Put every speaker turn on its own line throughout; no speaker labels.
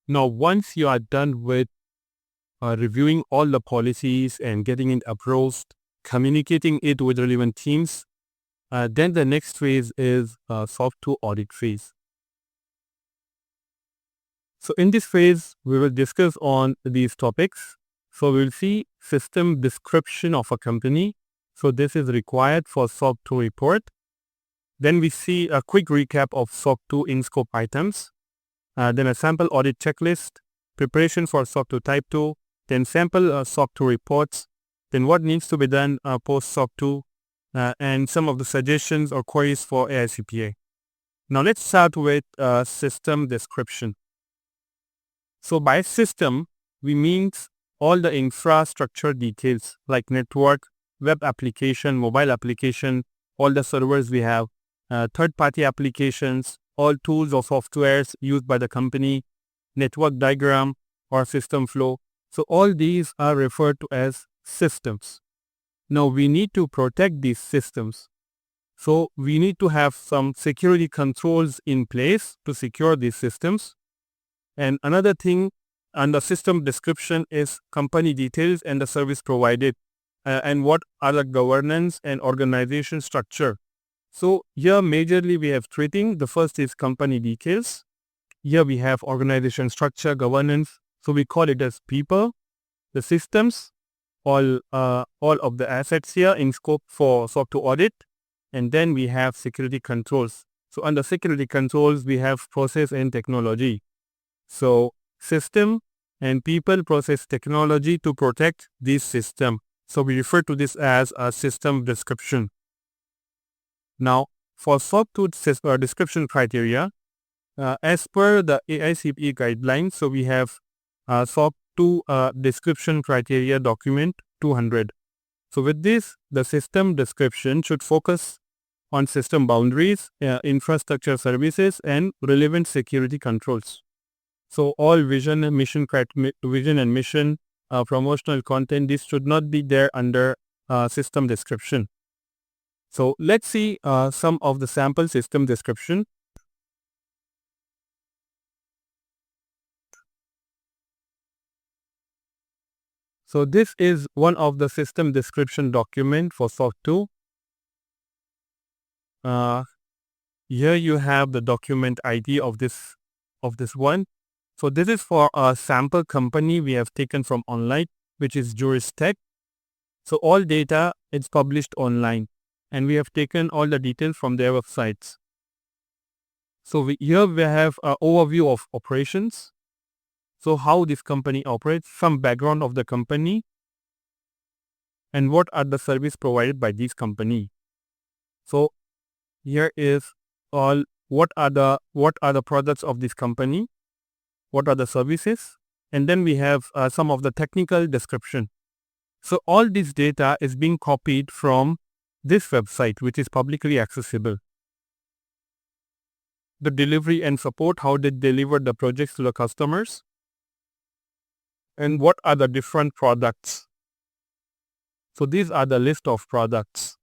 Now, once you are done with reviewing all the policies and getting it approved, communicating it with relevant teams, then the next phase is SOC2 audit phase. So in this phase, we will discuss on these topics. So we'll see system description of a company. So this is required for SOC2 report. Then we see a quick recap of SOC2 in-scope items. Then a sample audit checklist, preparation for SOC2 Type 2, then sample SOC2 reports, then what needs to be done post SOC2, and some of the suggestions or queries for AICPA. Now let's start with system description. So by system, we mean all the infrastructure details like network, web application, mobile application, all the servers we have, third-party applications, all tools or softwares used by the company, network diagram or system flow. So all these are referred to as systems. Now we need to protect these systems. So we need to have some security controls in place to secure these systems. And another thing under system description is company details and the service provided and what are the governance and organization structure. So here majorly we have three things. The first is company details. Here we have organization structure, governance. So we call it as people, the systems, all of the assets here in scope for SOC2 audit. And then we have security controls. So under security controls, we have process and technology. So system and people, process, technology to protect this system. So we refer to this as a system description. Now for SOC2 description criteria, as per the AICPA guidelines, so we have SOC2 description criteria document 200. So with this, the system description should focus on system boundaries, infrastructure services and relevant security controls. So all vision and mission, promotional content, this should not be there under system description. So let's see some of the sample system description. So this is one of the system description document for SOC2. Here you have the document ID of this one. So this is for a sample company we have taken from online, which is Juristech. So all data is published online and we have taken all the details from their websites. So here we have an overview of operations. So how this company operates, some background of the company, and what are the services provided by this company. So here is all what are the products of this company, what are the services, and then we have some of the technical description. So all this data is being copied from this website, which is publicly accessible. The delivery and support, how they deliver the projects to the customers, and what are the different products. So these are the list of products.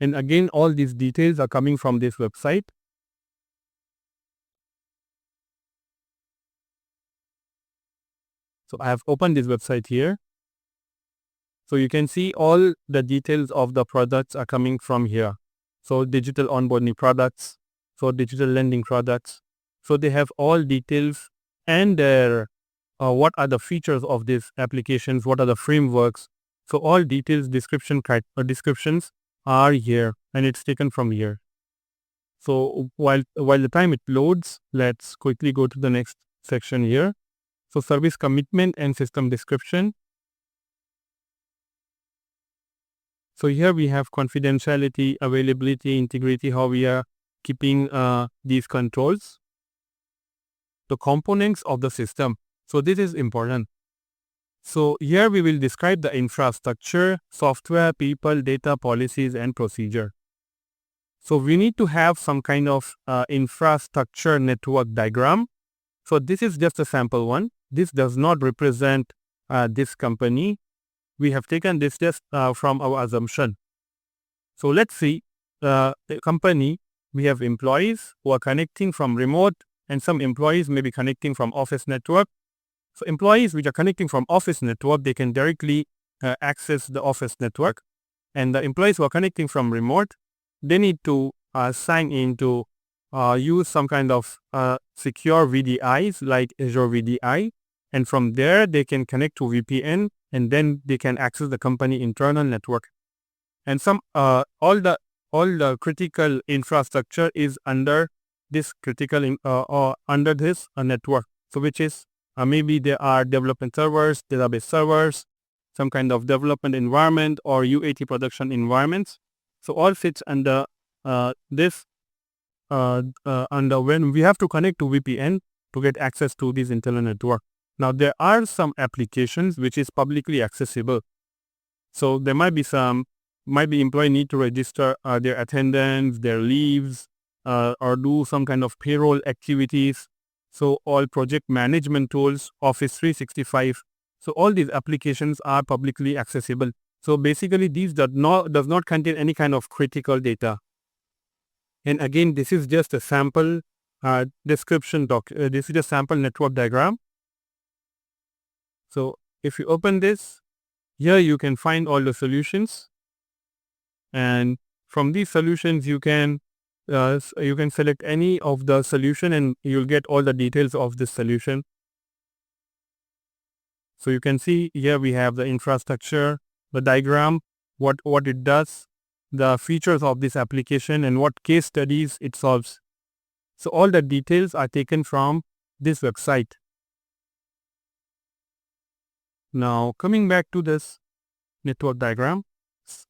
And again, all these details are coming from this website. So I have opened this website here. So you can see all the details of the products are coming from here. So digital onboarding products, so digital lending products. So they have all details and their what are the features of these applications, what are the frameworks. So all details descriptions are here and it's taken from here. So while the time it loads, let's quickly go to the next section here. So service commitment and system description. So here we have confidentiality, availability, integrity, how we are keeping these controls. The components of the system. So this is important. So here we will describe the infrastructure, software, people, data, policies, and procedure. So we need to have some kind of infrastructure network diagram. So this is just a sample one. This does not represent this company. We have taken this just from our assumption. So let's see, the company, we have employees who are connecting from remote, and some employees may be connecting from office network. So employees which are connecting from office network, they can directly access the office network. And the employees who are connecting from remote, they need to sign in to use some kind of secure VDIs like Azure VDI. And from there, they can connect to VPN, and then they can access the company internal network. And all the critical infrastructure is under this critical or under this network. So which is maybe there are development servers, database servers, some kind of development environment or UAT production environments. So all fits under this under when we have to connect to VPN to get access to this internal network. Now there are some applications which is publicly accessible. So there might be employee need to register their attendance, their leaves, or do some kind of payroll activities. So all project management tools, Office 365. So all these applications are publicly accessible. So basically these does not contain any kind of critical data. And again, this is just a sample description this is a sample network diagram. So if you open this, here you can find all the solutions. And from these solutions, you can select any of the solution and you'll get all the details of this solution. So you can see here we have the infrastructure, the diagram, what it does, the features of this application, and what case studies it solves. So all the details are taken from this website. Now coming back to this network diagram.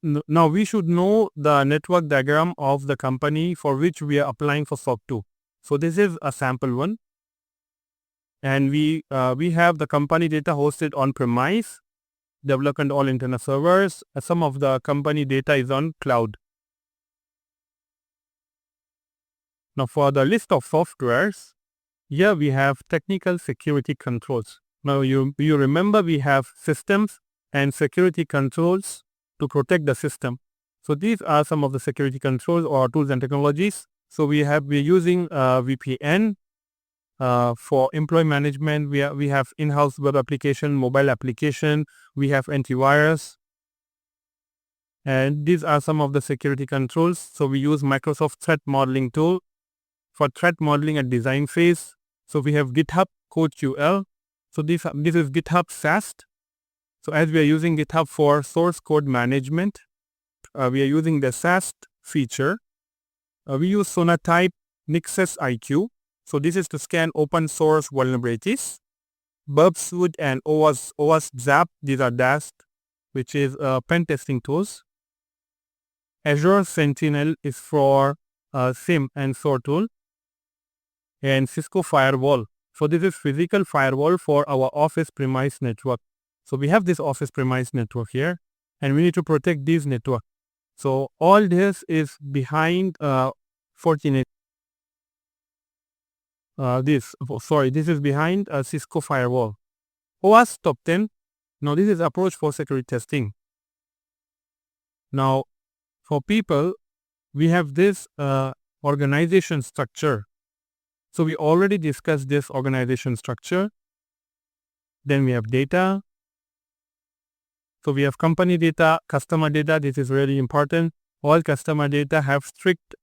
Now we should know the network diagram of the company for which we are applying for SOC 2. So this is a sample one. And we have the company data hosted on premise, development all internal servers. Some of the company data is on cloud. Now for the list of softwares, here we have technical security controls. Now you remember we have systems and security controls to protect the system. So these are some of the security controls or tools and technologies. So we're using VPN. For employee management, we have in-house web application, mobile application, we have antivirus. And these are some of the security controls. So we use Microsoft Threat Modeling tool for threat modeling at design phase. So we have GitHub CodeQL. So this is GitHub SAST. So as we are using GitHub for source code management, we are using the SAST feature. We use Sonatype Nexus IQ. So this is to scan open source vulnerabilities. Burp-Suite and OWASP-Zap, these are DAST, which is pen testing tools. Azure Sentinel is for SIM and SOAR tool. And Cisco Firewall. So this is physical firewall for our office premise network. So we have this office premise network here, and we need to protect this network. So all this is behind Fortinet. This is behind a Cisco firewall. OWASP Top 10. Now this is approach for security testing. Now for people, we have this organization structure. So we already discussed this organization structure. Then we have data. So we have company data, customer data. This is really important. All customer data have strict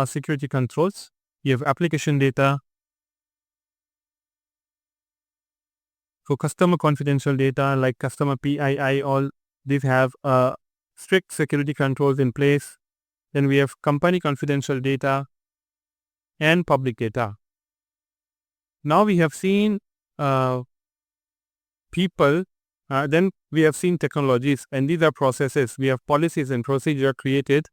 security controls. You have application data. So customer confidential data like customer PII, all these have strict security controls in place. Then we have company confidential data and public data. Now we have seen people, then we have seen technologies, and these are processes. We have policies and procedure created.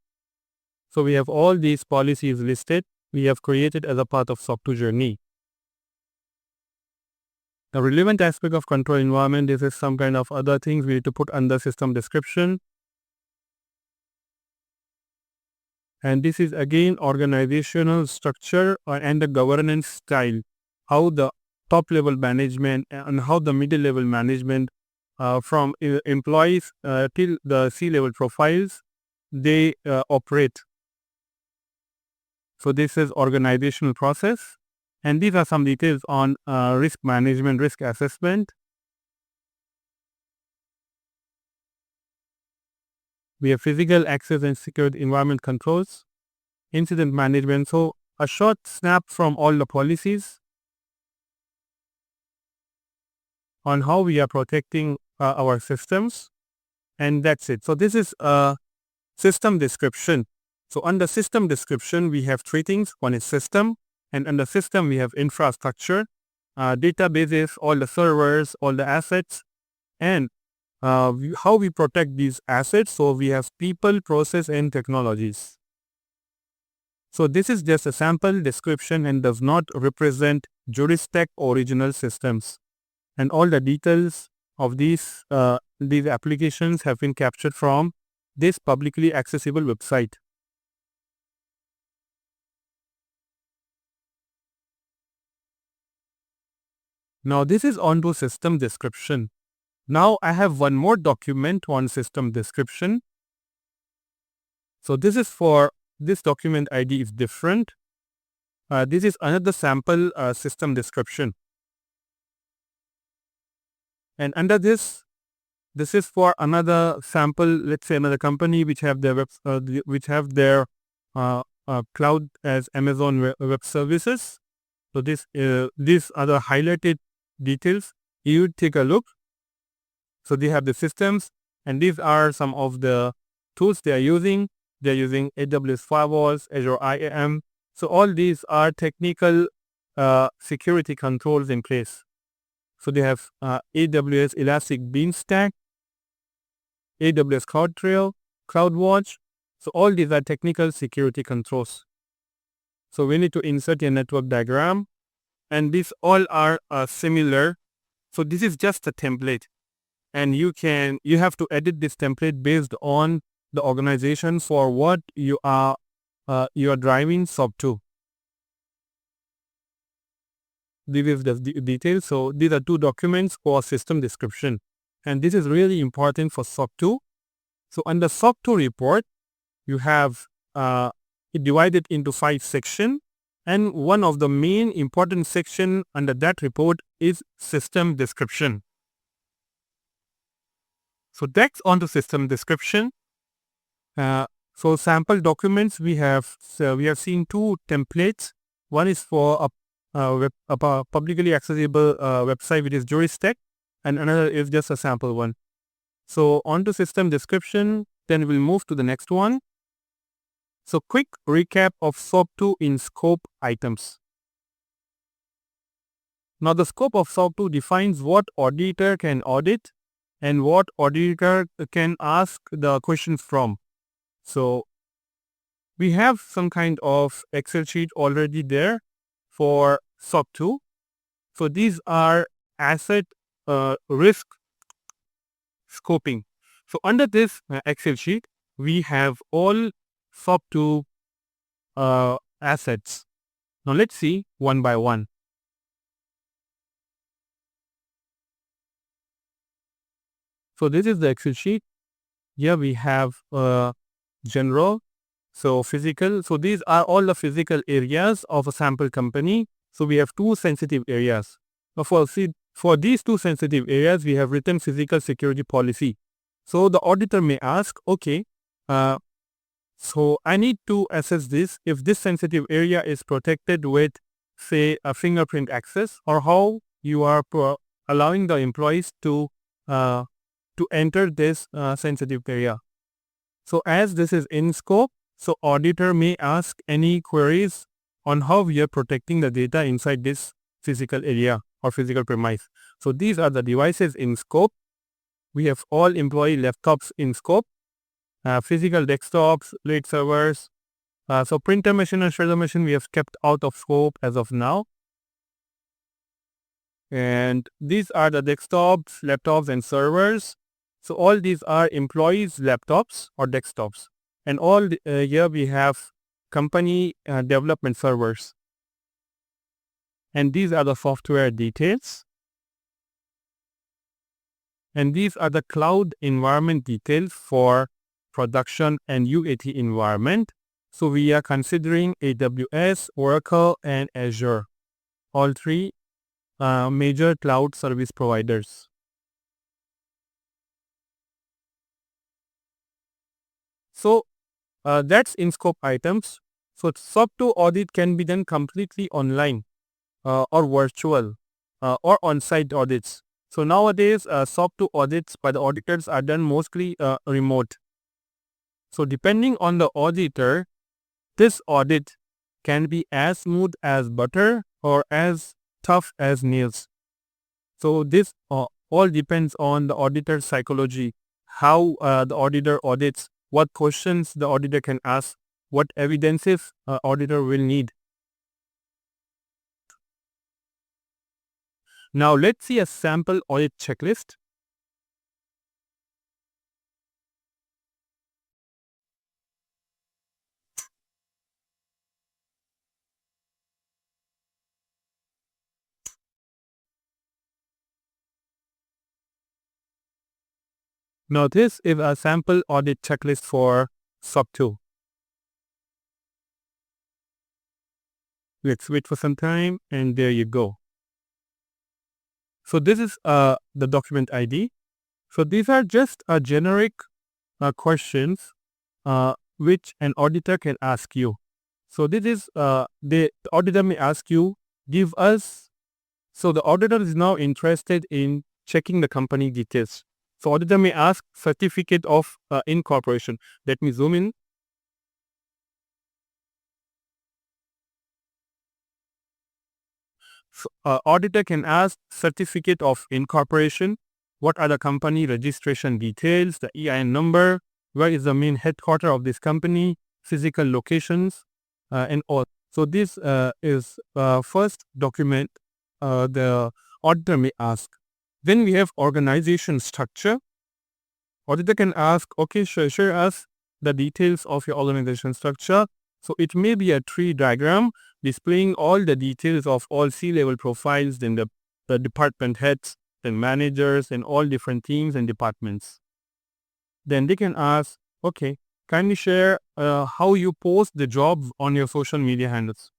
So we have all these policies listed. We have created as a part of SOC 2 journey. The relevant aspect of control environment, this is some kind of other things we need to put under system description. And this is again organizational structure and the governance style. How the top level management and how the middle level management from employees till the C-level profiles, they operate. So this is organizational process, and these are some details on risk management, risk assessment. We have physical access and security environment controls, incident management. So a short snap from all the policies on how we are protecting our systems, and that's it. So this is a system description. So under system description, we have three things. One is system, and under system, we have infrastructure, databases, all the servers, all the assets, and how we protect these assets. So we have people, process, and technologies. So this is just a sample description and does not represent JurisTech original systems. And all the details of these applications have been captured from this publicly accessible website. Now this is onto system description. Now I have one more document on system description. So this is for this document ID is different. This is another sample system description. And under this is for another sample, let's say another company which have their cloud as Amazon Web Services. So these are the highlighted details. You take a look. So they have the systems, and these are some of the tools they are using. They are using AWS firewalls, Azure IAM. So all these are technical security controls in place. So they have AWS Elastic Beanstalk, AWS CloudTrail, CloudWatch. So all these are technical security controls. So we need to insert a network diagram, and these all are similar. So this is just a template, and you have to edit this template based on the organization for what you are driving SOC2. This is the details. So these are two documents for system description, and this is really important for SOC2. So under SOC2 report, you have it divided into 5 sections, and one of the main important section under that report is system description. So that's on to system description. So sample documents, we have seen 2 templates. One is for a publicly accessible website, which is JurisTech, and another is just a sample one. So on to system description, then we'll move to the next one. So quick recap of SOC2 in scope items. Now the scope of SOC2 defines what auditor can audit and what auditor can ask the questions from. So we have some kind of Excel sheet already there for SOC2. So these are asset risk scoping. So under this Excel sheet, we have all SOC2 assets. Now let's see one by one. So this is the Excel sheet. Here we have general, so physical. So these are all the physical areas of a sample company. So we have 2 sensitive areas. Now for these 2 sensitive areas, we have written physical security policy. So the auditor may ask, okay, so I need to assess this if this sensitive area is protected with, say, a fingerprint access, or how you are allowing the employees to enter this sensitive area. So as this is in scope, so auditor may ask any queries on how we are protecting the data inside this physical area or physical premise. So these are the devices in scope. We have all employee laptops in scope, physical desktops, RAID servers. So printer machine and shredder machine we have kept out of scope as of now. And these are the desktops, laptops, and servers. So all these are employees' laptops or desktops. And all here we have company development servers. And these are the software details. And these are the cloud environment details for production, and UAT environment. So we are considering AWS, Oracle, and Azure, all three major cloud service providers. So that's in scope items. So SOC2 audit can be done completely online or virtual or on-site audits. So nowadays SOC2 audits by the auditors are done mostly remote. So depending on the auditor, this audit can be as smooth as butter or as tough as nails. So this all depends on the auditor's psychology, how the auditor audits, what questions the auditor can ask, what evidences auditor will need. Now let's see a sample audit checklist. Now this is a sample audit checklist for SOC2. Let's wait for some time, and there you go. So this is the document ID. So these are just generic questions which an auditor can ask you. So this is the auditor may ask you, give us. So the auditor is now interested in checking the company details. So auditor may ask certificate of incorporation. Let me zoom in. So, auditor can ask certificate of incorporation. What are the company registration details, the EIN number, where is the main headquarters of this company, physical locations, and all. So this is first document the auditor may ask. Then we have organization structure. Auditor can ask, okay, share us the details of your organization structure. So it may be a tree diagram displaying all the details of all C-level profiles, then the department heads, then managers, and all different teams and departments. Then they can ask, okay, kindly share how you post the jobs on your social media handles,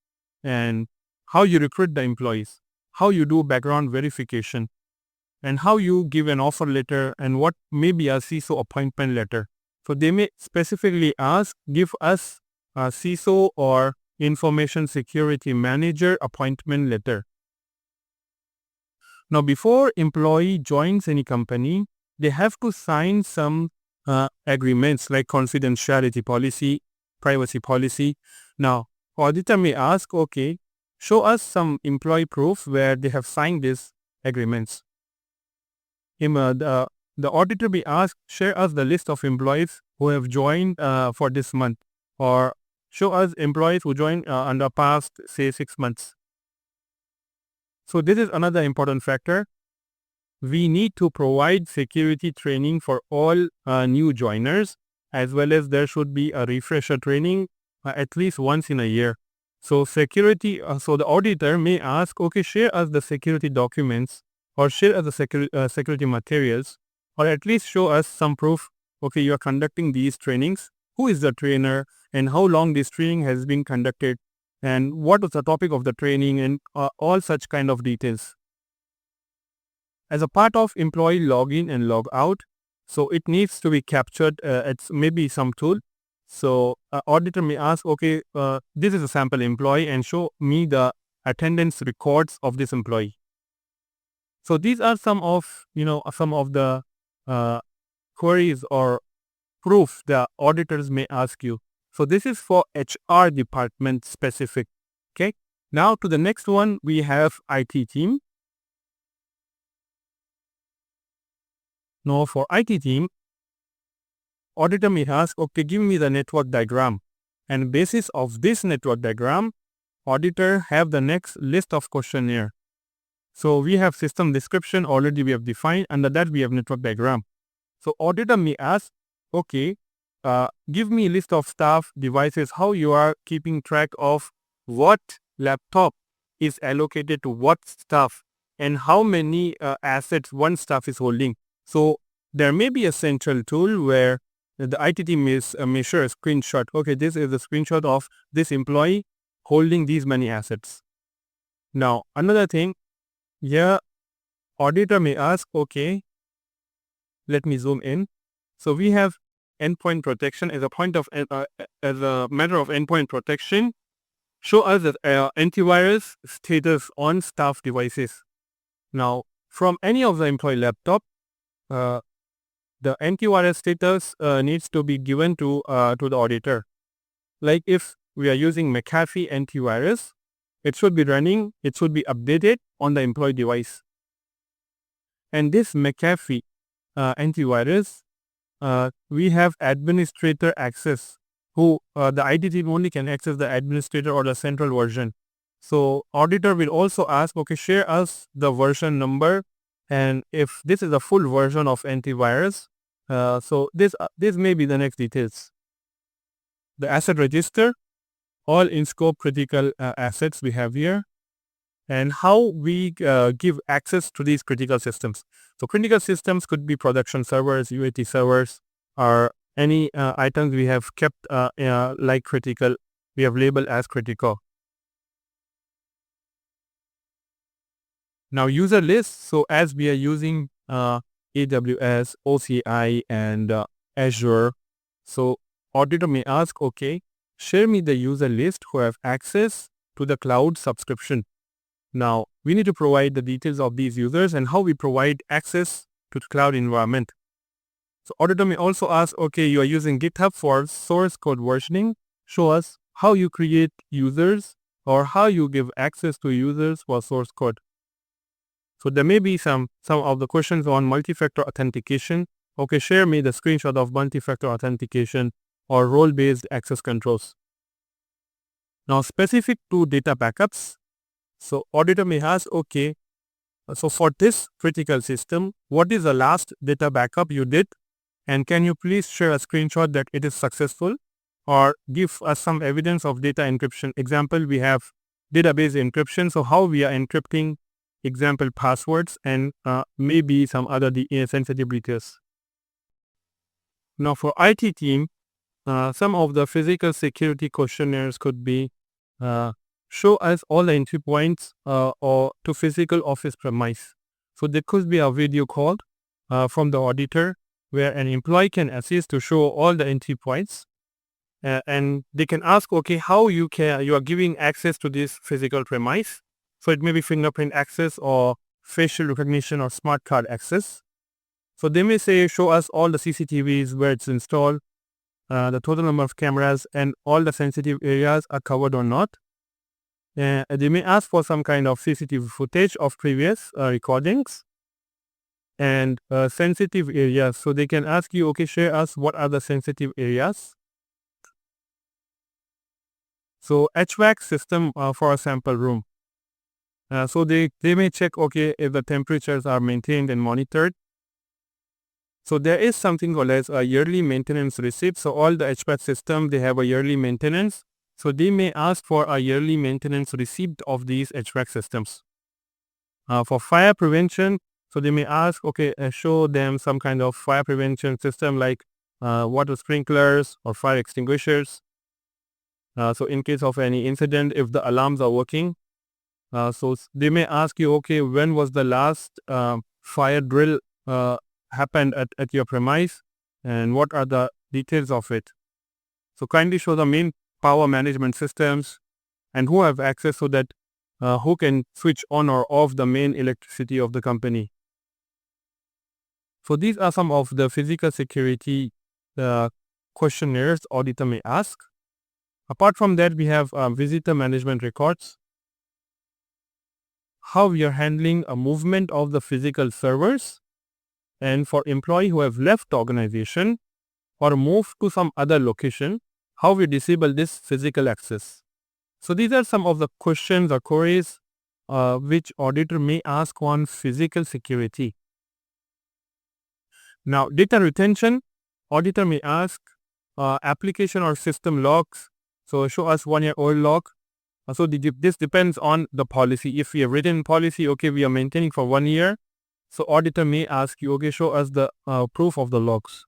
and how you recruit the employees, how you do background verification, and how you give an offer letter, and what may be a CISO appointment letter. So they may specifically ask, give us a CISO or Information Security Manager appointment letter. Now before employee joins any company, they have to sign some agreements like confidentiality policy, privacy policy. Now auditor may ask, okay, show us some employee proof where they have signed these agreements. The auditor may ask, share us the list of employees who have joined for this month, or show us employees who joined in the past, say, 6 months. So this is another important factor. We need to provide security training for all new joiners, as well as there should be a refresher training at least once in a year. So security, so the auditor may ask, okay, share us the security documents, or share us the security materials, or at least show us some proof, okay, you are conducting these trainings, who is the trainer, and how long this training has been conducted, and what was the topic of the training, and all such kind of details. As a part of employee login and log out, so it needs to be captured at maybe some tool. So auditor may ask, okay, this is a sample employee, and show me the attendance records of this employee. So these are some of the queries or proof the auditors may ask you. So this is for HR department specific. Okay. Now to the next one, we have IT team. Now for IT team, auditor may ask, okay, give me the network diagram. And basis of this network diagram, auditor have the next list of questionnaire. So we have system description already we have defined. Under that we have network diagram. So auditor may ask, okay, give me a list of staff devices, how you are keeping track of what laptop is allocated to what staff, and how many assets one staff is holding. So there may be a central tool where the IT team may share a screenshot. Okay, this is a screenshot of this employee holding these many assets. Now, another thing, here auditor may ask, okay, let me zoom in. So we have endpoint protection as a matter of endpoint protection. Show us the antivirus status on staff devices. Now, from any of the employee laptop, the antivirus status needs to be given to the auditor. Like if we are using McAfee antivirus, it should be running, it should be updated on the employee device. And this McAfee antivirus, we have administrator access, who the IT team only can access the administrator or the central version. So auditor will also ask, okay, share us the version number, and if this is a full version of antivirus, so this may be the next details. The asset register, all in scope critical assets we have here, and how we give access to these critical systems. So critical systems could be production servers, UAT servers, or any items we have kept like critical, we have labeled as critical. Now user list, so as we are using AWS, OCI and Azure, so auditor may ask, okay, share me the user list who have access to the cloud subscription. Now we need to provide the details of these users and how we provide access to the cloud environment. So auditor may also ask, okay, you are using GitHub for source code versioning. Show us how you create users or how you give access to users for source code. So there may be some of the questions on multi-factor authentication. Okay, share me the screenshot of multi-factor authentication or role-based access controls. Now specific to data backups. So auditor may ask, okay, so for this critical system, what is the last data backup you did? And can you please share a screenshot that it is successful, or give us some evidence of data encryption? Example, we have database encryption. So how we are encrypting example passwords and maybe some other sensitive details. Now for IT team, some of the physical security questionnaires could be show us all the entry points or to physical office premise. So there could be a video call from the auditor where an employee can assist to show all the entry points, and they can ask, okay, how you are giving access to this physical premise. So it may be fingerprint access or facial recognition or smart card access. So they may say, show us all the CCTVs where it's installed, the total number of cameras, and all the sensitive areas are covered or not. They may ask for some kind of CCTV footage of previous recordings and sensitive areas. So they can ask you, okay, share us what are the sensitive areas. So HVAC system for a sample room. So they may check, okay, if the temperatures are maintained and monitored. So there is something called as a yearly maintenance receipt. So all the HVAC system, they have a yearly maintenance. So they may ask for a yearly maintenance receipt of these HVAC systems. For fire prevention, so they may ask, okay, show them some kind of fire prevention system like water sprinklers or fire extinguishers. So in case of any incident, if the alarms are working, so they may ask you, okay, when was the last fire drill happened at your premise, and what are the details of it? So kindly show the main power management systems and who have access, so that who can switch on or off the main electricity of the company. So these are some of the physical security questionnaires auditor may ask. Apart from that, we have visitor management records. How we are handling a movement of the physical servers, and for employee who have left the organization or moved to some other location, how we disable this physical access. So these are some of the questions or queries which auditor may ask on physical security. Now data retention, auditor may ask application or system logs. So show us 1-year-old log. So this depends on the policy. If we have written policy, okay, we are maintaining for 1 year. So auditor may ask you, okay, show us the proof of the logs.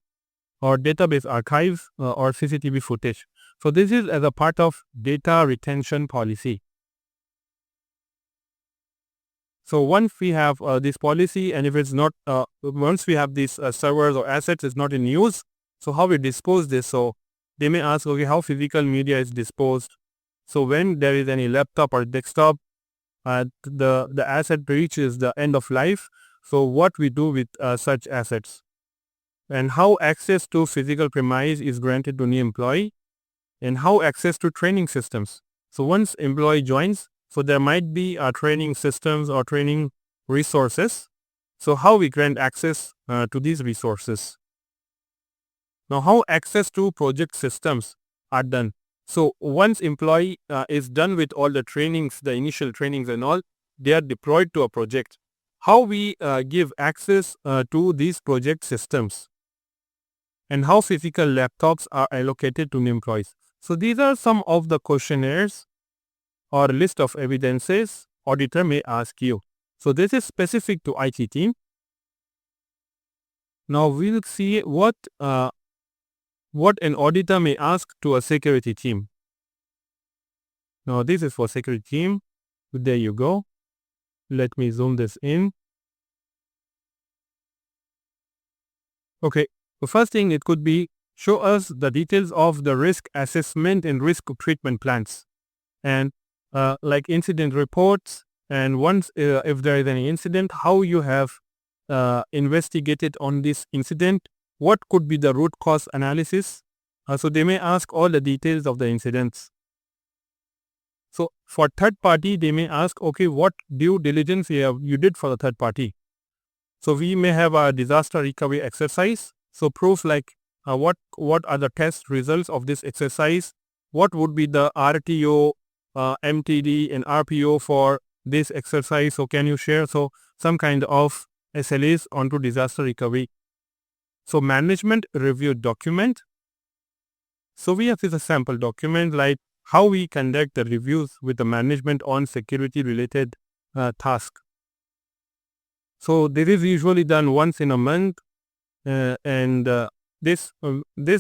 or database archives or CCTV footage. So this is as a part of data retention policy. So once we have this policy, and if it's not, once we have these servers or assets is not in use, so how we dispose this? So they may ask, okay, how physical media is disposed. So when there is any laptop or desktop, the asset reaches the end of life. So what we do with such assets, and how access to physical premise is granted to new employee, and how access to training systems. So once employee joins, so there might be training systems or training resources. So how we grant access to these resources. Now how access to project systems are done. So once employee is done with all the trainings, the initial trainings and all, they are deployed to a project. How we give access to these project systems, and how physical laptops are allocated to new employees. So these are some of the questionnaires or list of evidences auditor may ask you. So this is specific to IT team. Now we'll see what an auditor may ask to a security team. Now this is for security team. There you go. Let me zoom this in. Okay, the first thing it could be, show us the details of the risk assessment and risk treatment plans, and like incident reports, and once if there is any incident, how you have investigated on this incident, what could be the root cause analysis. So they may ask all the details of the incidents. So for third party, they may ask, okay, what due diligence you did for the third party. So we may have a disaster recovery exercise. So proof like what are the test results of this exercise, what would be the RTO, MTD and RPO for this exercise. So can you share some kind of SLAs onto disaster recovery. So management review document. So we have this sample document like how we conduct the reviews with the management on security related task. So this is usually done once in a month, and this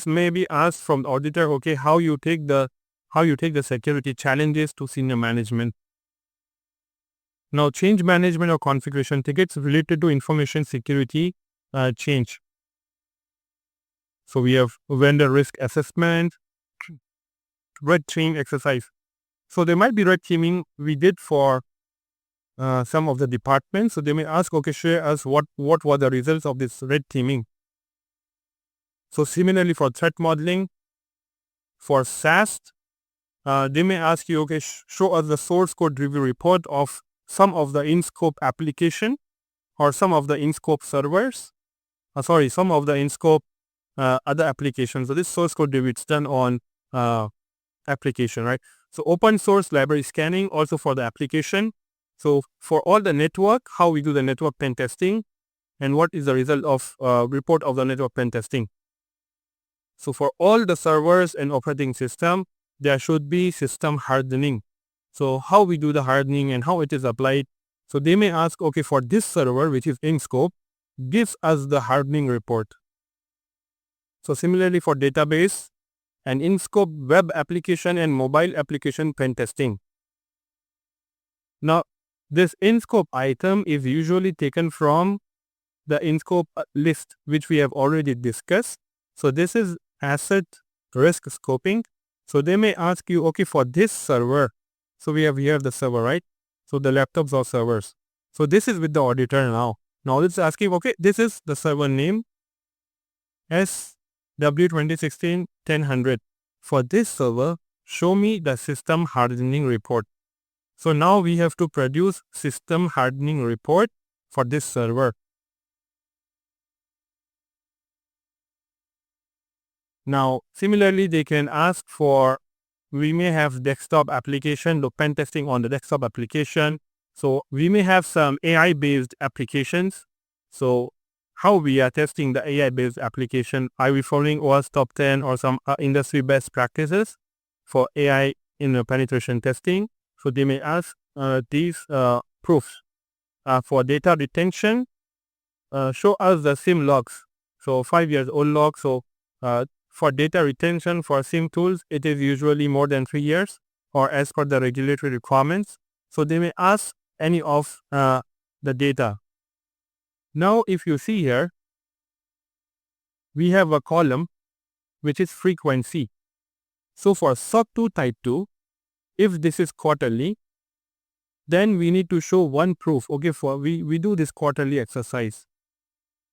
may be asked from the auditor. Okay, how you take the security challenges to senior management. Now change management or configuration tickets related to information security change. So we have vendor risk assessment, red team exercise. So there might be red teaming we did for some of the departments. So they may ask, okay, share us what were the results of this red teaming. So similarly for threat modeling, for SAST, they may ask you, okay, show us the source code review report of some of the in-scope application or some of the in-scope servers. Some of the in-scope other applications. So this source code review is done on application, right? So open source library scanning also for the application. So for all the network, how we do the network pen testing, and what is the result of report of the network pen testing. So for all the servers and operating system, there should be system hardening. So how we do the hardening and how it is applied. So they may ask, okay, for this server which is in scope, gives us the hardening report. So similarly for database and in scope web application and mobile application pen testing. Now this in scope item is usually taken from the in scope list which we have already discussed. So this is asset risk scoping. So they may ask you, okay, for this server, so we have here the server, right? So the laptops or servers. So this is with the auditor now. Now it's asking, okay, this is the server name SW2016-1000. For this server, show me the system hardening report. So now we have to produce system hardening report for this server. Now, similarly, they can ask for, we may have desktop application, the pen testing on the desktop application. So we may have some AI-based applications. So how we are testing the AI-based application? Are we following OWASP top 10 or some industry best practices for AI in penetration testing? So they may ask these proofs. For data retention, show us the SIM logs. So 5 years old log. So For data retention for SIM tools, it is usually more than 3 years or as per the regulatory requirements. So they may ask any of the data. Now if you see here, we have a column which is frequency. So for SOC2 Type 2, if this is quarterly, then we need to show one proof. Okay, we do this quarterly exercise.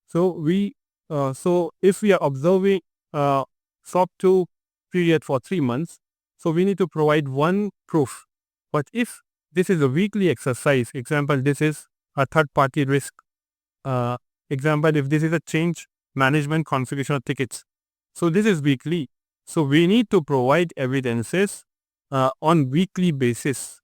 So if we are observing SOC2 period for 3 months, so we need to provide one proof. But if this is a weekly exercise, example, this is a third-party risk. Example, if this is a change management configuration of tickets, so this is weekly. So we need to provide evidences on weekly basis.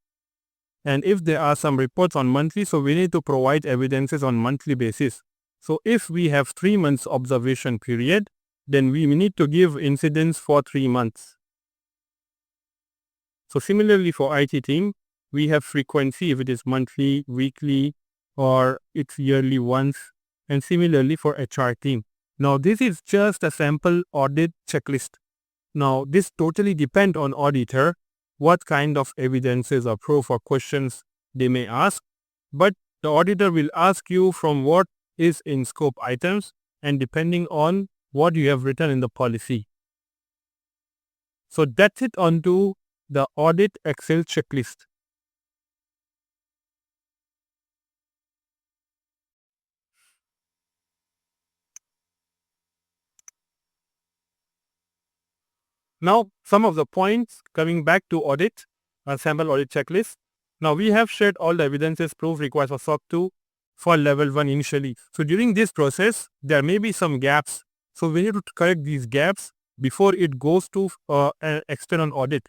And if there are some reports on monthly, so we need to provide evidences on monthly basis. So if we have 3 months observation period, then we need to give incidents for 3 months. So similarly for IT team, we have frequency if it is monthly, weekly, or it's yearly once, and similarly for HR team. Now this is just a sample audit checklist. Now this totally depends on auditor, what kind of evidences or proof or questions they may ask, but the auditor will ask you from what is in scope items and depending on what you have written in the policy. So that's it onto the audit Excel checklist. Now some of the points coming back to audit, sample audit checklist. Now we have shared all the evidences proof required for SOC2 for level 1 initially. So during this process, there may be some gaps. So we need to correct these gaps before it goes to an external audit.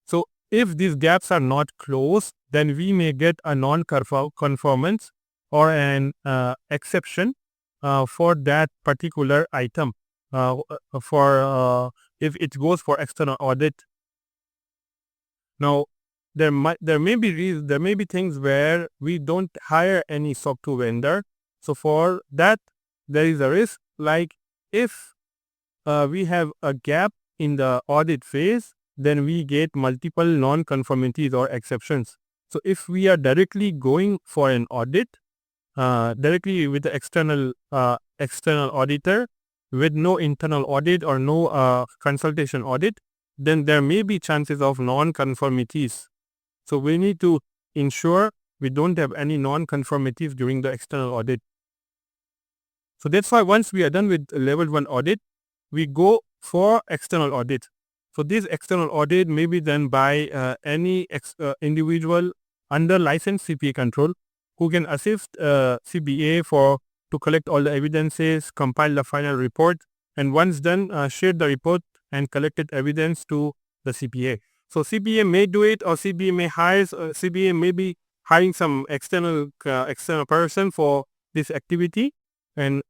So if these gaps are not closed, then we may get a non-conformance or an exception for that particular item if it goes for external audit. Now there may be things where we don't hire any SOC2 vendor. So for that, there is a risk, like if we have a gap in the audit phase, then we get multiple non-conformities or exceptions. So if we are directly going for an audit, directly with the external auditor, with no internal audit or no consultation audit, then there may be chances of non-conformities. So we need to ensure we don't have any non-conformities during the external audit. So that's why once we are done with level 1 audit, we go for external audit. So this external audit may be done by any individual under licensed CPA control who can assist CPA to collect all the evidences, compile the final report, and once done, share the report and collected evidence to the CPA. So CPA may do it, or CPA may be hiring some external person for this activity. And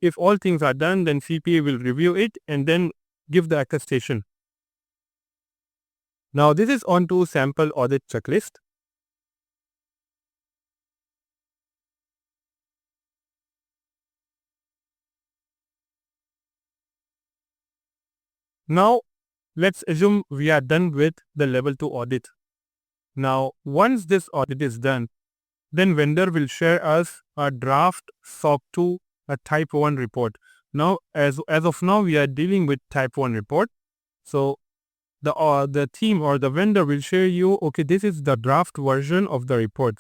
if all things are done, then CPA will review it and then give the attestation. Now this is on to sample audit checklist. Now let's assume we are done with the level 2 audit. Now once this audit is done, then vendor will share us a draft SOC2 type 1 report. Now as of now we are dealing with type 1 report. So the team or the vendor will share you, okay, this is the draft version of the report.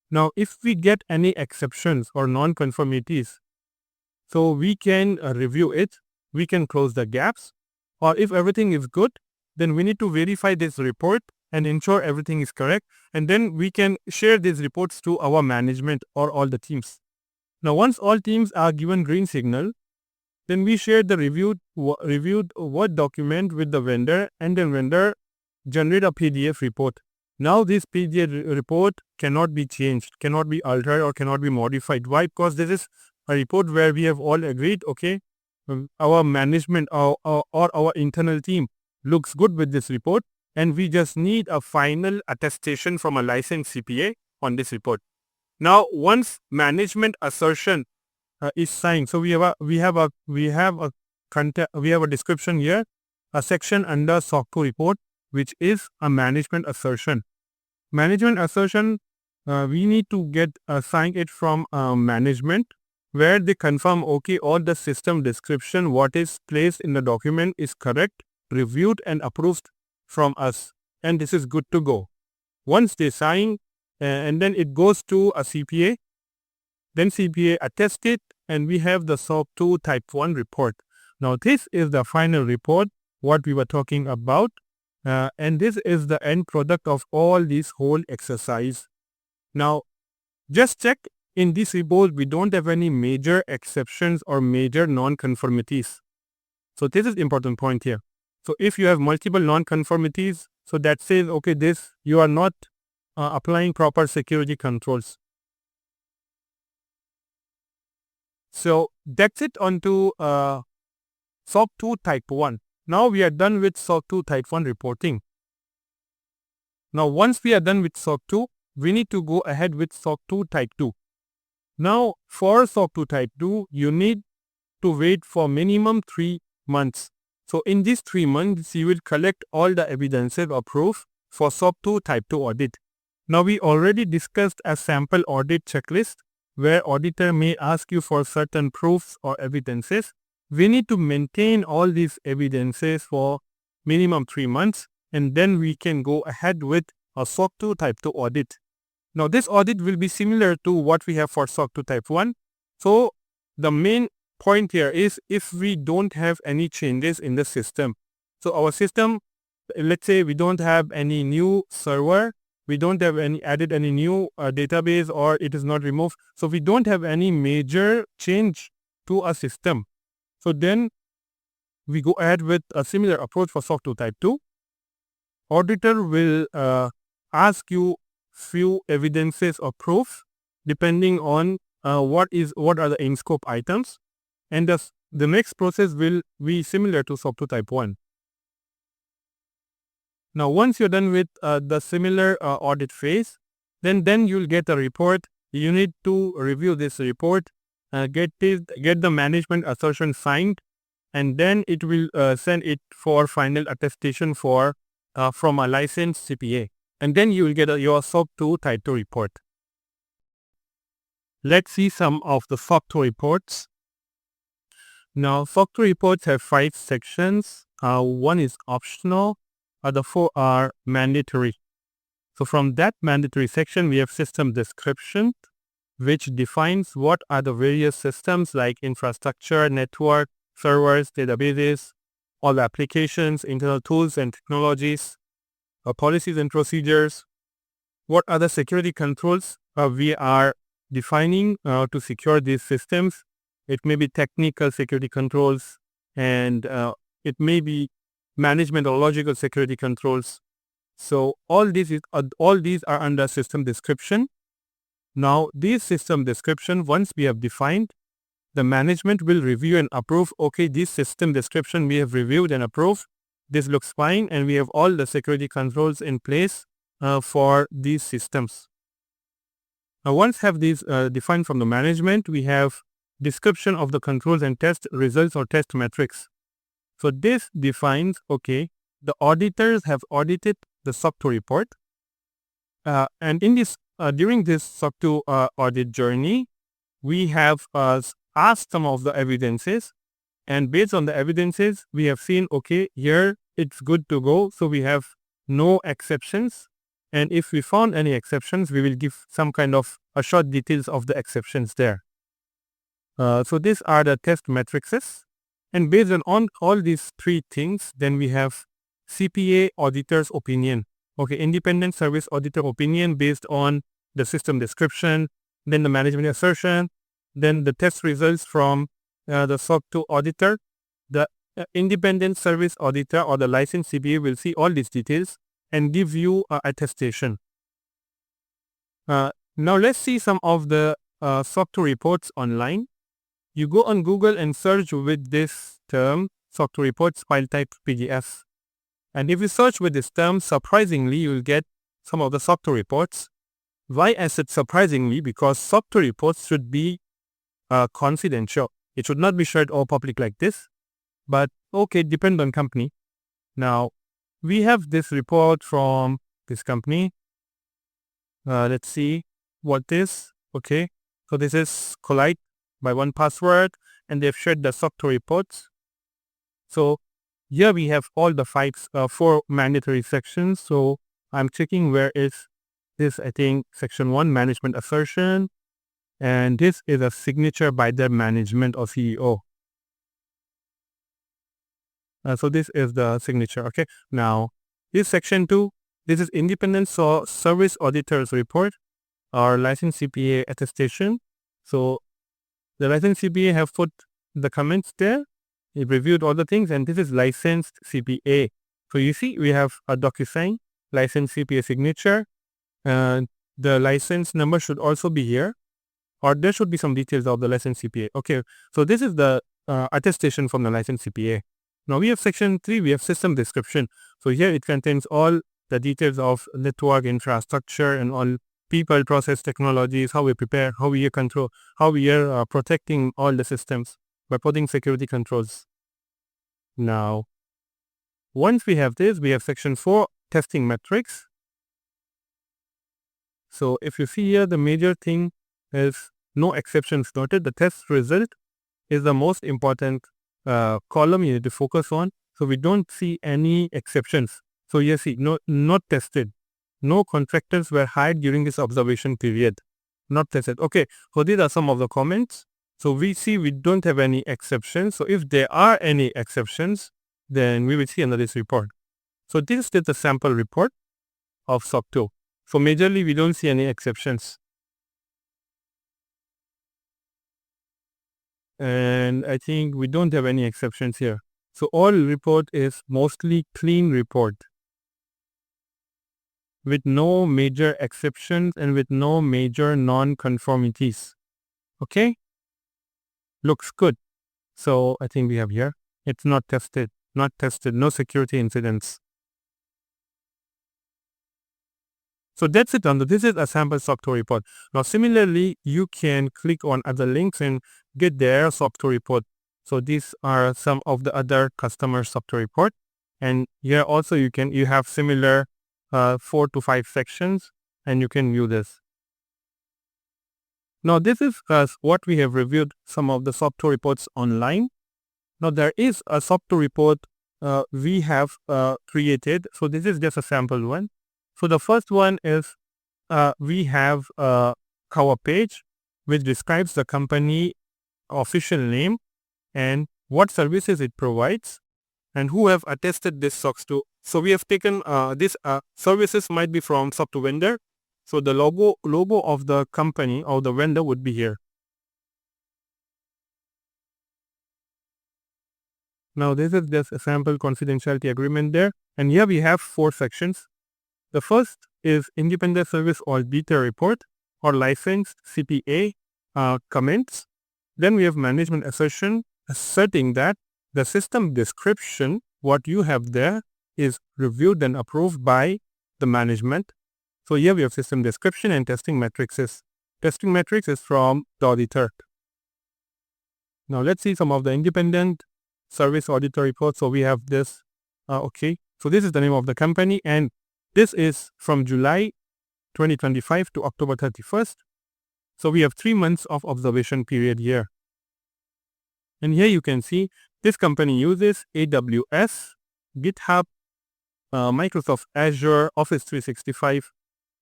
Now if we get any exceptions or non-conformities, so we can review it, we can close the gaps, or if everything is good, then we need to verify this report and ensure everything is correct, and then we can share these reports to our management or all the teams. Now once all teams are given green signal, then we share the reviewed Word document with the vendor, and then vendor generate a PDF report. Now this PDF report cannot be changed, cannot be altered, or cannot be modified. Why? Because this is a report where we have all agreed, okay, our management or our internal team looks good with this report, and we just need a final attestation from a licensed CPA on this report. Now once management assertion is signed, so we have a a description here, a section under SOC2 report, which is a management assertion. Management assertion, we need to get assign it from management, where they confirm, okay, all the system description, what is placed in the document is correct, reviewed and approved from us, and this is good to go. Once they sign, and then it goes to a CPA, then CPA attests it, and we have the SOC2 Type 1 report. Now this is the final report, what we were talking about, and this is the end product of all this whole exercise. Now, just check, in this report, we don't have any major exceptions or major non-conformities. So this is important point here. So if you have multiple non-conformities, so that says, okay, this, you are not applying proper security controls. So that's it onto SOC2 Type 1. Now we are done with SOC2 Type 1 reporting. Now once we are done with SOC2, we need to go ahead with SOC2 Type 2. Now for SOC2 Type 2, you need to wait for minimum 3 months. So in these 3 months, you will collect all the evidences or proof for SOC2 Type 2 audit. Now we already discussed a sample audit checklist where auditor may ask you for certain proofs or evidences. We need to maintain all these evidences for minimum 3 months, and then we can go ahead with a SOC2 Type 2 audit. Now this audit will be similar to what we have for SOC2 Type 1. So the main point here is if we don't have any changes in the system. So our system, let's say we don't have any new server, we don't have added any new database, or it is not removed. So we don't have any major change to our system. So then we go ahead with a similar approach for SOC2 Type 2. Auditor will ask you few evidences or proofs depending on what are the in-scope items, and the next process will be similar to SOC2 Type 1. Now once you're done with the similar audit phase, then you'll get a report. You need to review this report, get the management assertion signed, and then it will send it for final attestation from a licensed CPA. And then you will get your SOC2 Type 2 report. Let's see some of the SOC2 reports. Now SOC2 reports have 5 sections. 1 is optional. The 4 are mandatory. So from that mandatory section, we have system description, which defines what are the various systems like infrastructure, network, servers, databases, all the applications, internal tools and technologies, policies and procedures. What are the security controls we are defining to secure these systems? It may be technical security controls, and it may be management or logical security controls. So all these are under system description. Now these system description, once we have defined, the management will review and approve. Okay, this system description we have reviewed and approved. This looks fine, and we have all the security controls in place for these systems. Now once have these defined from the management, we have description of the controls and test results or test metrics. So this defines, okay, the auditors have audited the SOC2 report, and in this during this SOC2 audit journey, we have asked some of the evidences, and based on the evidences, we have seen, okay, here it's good to go. So we have no exceptions, and if we found any exceptions, we will give some kind of a short details of the exceptions there. So these are the test matrices. And based on all these 3 things, then we have CPA auditor's opinion. Okay, independent service auditor opinion based on the system description, then the management assertion, then the test results from the SOC2 auditor. The independent service auditor or the licensed CPA will see all these details and give you attestation. Now let's see some of the SOC2 reports online. You go on Google and search with this term, SOC2 reports file type PDF. And if you search with this term, surprisingly, you will get some of the SOC2 reports. Why I said surprisingly? Because SOC2 reports should be confidential. It should not be shared or public like this. but okay, depend on company. Now, we have this report from this company. Let's see what this, okay. So this is Collide by 1Password, and they've shared the SOC2 reports. So here we have all the four mandatory sections. So I'm checking where is this, I think section 1, management assertion. And this is a signature by the management or CEO. So this is the signature, okay. Now, this section 2, this is independent service auditor's report or licensed CPA attestation. So the licensed CPA have put the comments there. He reviewed all the things, and this is licensed CPA. So you see, we have a DocuSign, licensed CPA signature, and the license number should also be here, or there should be some details of the licensed CPA. Okay, so this is the attestation from the licensed CPA. Now we have section 3, we have system description. So here it contains all the details of network infrastructure and all people, process, technologies, how we prepare, how we control, how we are protecting all the systems by putting security controls. Now, once we have this, we have section 4, testing metrics. So if you see here, the major thing is no exceptions noted. The test result is the most important column you need to focus on. So we don't see any exceptions. So you see, not tested. No contractors were hired during this observation period. Not tested. Okay, so these are some of the comments. So we see we don't have any exceptions. So if there are any exceptions, then we will see under this report. So this is the sample report of SOC2. So majorly we don't see any exceptions. And I think we don't have any exceptions here. So all report is mostly clean report with no major exceptions and with no major non-conformities. Okay? Looks good. So I think we have here, it's not tested, no security incidents. So that's it. This is a sample SOC2 report. Now similarly, you can click on other links and get their SOC2 report. So these are some of the other customer SOC2 report. And here also you have similar 4 to 5 sections, and you can view this. Now this is what we have reviewed, some of the SOC2 reports online. Now there is a SOC2 report we have created. So this is just a sample one. So the first one is we have a cover page which describes the company official name and what services it provides and who have attested this SOC2. So we have taken this services might be from SOC2 vendor. So the logo of the company or the vendor would be here. Now this is just a sample confidentiality agreement there. And here we have 4 sections. The first is independent service auditor report or licensed CPA comments. Then we have management assertion asserting that the system description, what you have there, is reviewed and approved by the management. So here we have system description and testing matrices. Testing matrix is from the auditor. Now let's see some of the independent service auditor reports. So we have this. Okay. So this is the name of the company, and this is from July 2025 to October 31st. So we have 3 months of observation period here. And here you can see this company uses AWS, GitHub, Microsoft Azure, Office 365.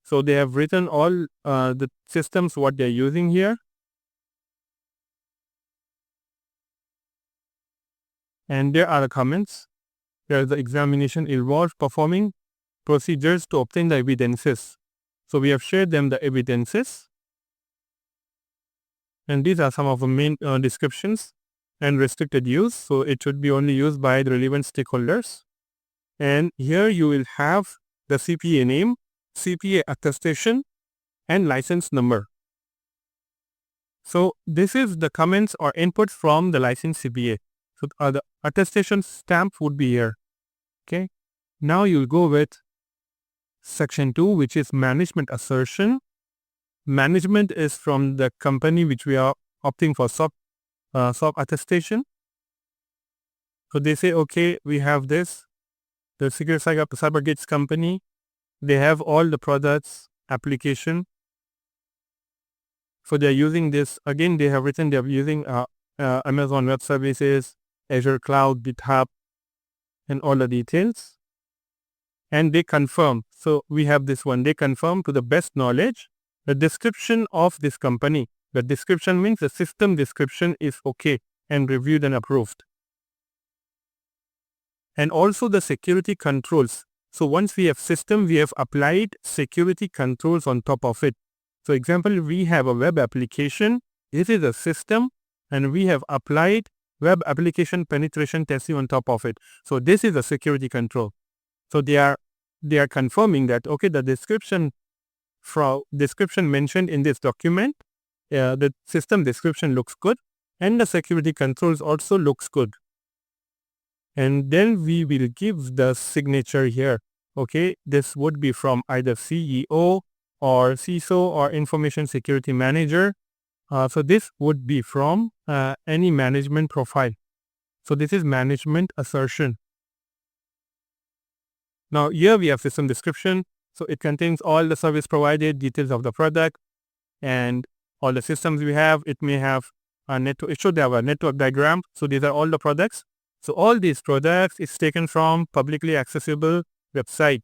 So they have written all the systems what they're using here. And there are the comments. There is the examination involved performing procedures to obtain the evidences. So we have shared them the evidences. And these are some of the main descriptions and restricted use. So it should be only used by the relevant stakeholders. And here you will have the CPA name, CPA attestation, and license number. So this is the comments or inputs from the licensed CPA. So the attestation stamp would be here. Okay. Now you'll go with section 2, which is management assertion. Management is from the company which we are opting for SOC attestation. So they say, okay, we have this, the SecureCyberGates company. They have all the products, application. So they're using this, again, they have written they're using Amazon Web Services, Azure Cloud, GitHub, and all the details. And they confirm. So we have this one. They confirm to the best knowledge the description of this company. The description means the system description is okay and reviewed and approved. And also the security controls. So once we have system, we have applied security controls on top of it. So example, we have a web application. This is a system, and we have applied web application penetration testing on top of it. So this is a security control. So they are confirming that, okay, the description mentioned in this document, the system description looks good, and the security controls also looks good. And then we will give the signature here. Okay, this would be from either CEO or CISO or Information Security Manager. So this would be from any management profile. So this is management assertion. Now here we have system description. So it contains all the service provided, details of the product, and all the systems we have. It may have a network. It should have a network diagram. So these are all the products. So all these products is taken from publicly accessible website.